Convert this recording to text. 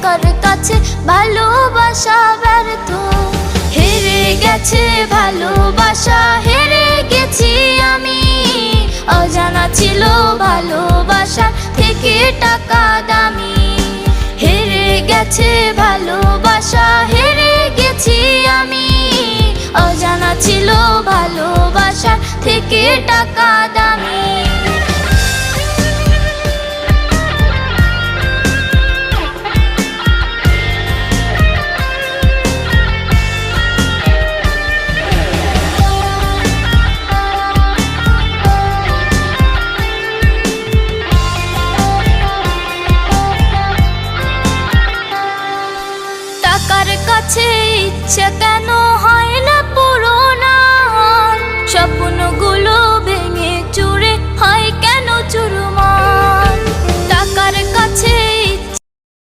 টাকার কাছে ভালোবাসা ব্যর্থ। হেরে গেছে ভালোবাসা, হেরে গেছি আমি। অজানা ছিল ভালোবাসা থেকে টাকা দামি। হেরে গেছে ভালোবাসা, হেরে গেছি আমি। অজানা ছিল ভালোবাসা থেকে টাকা দামি। টাকার কাছে ইচ্ছে কেন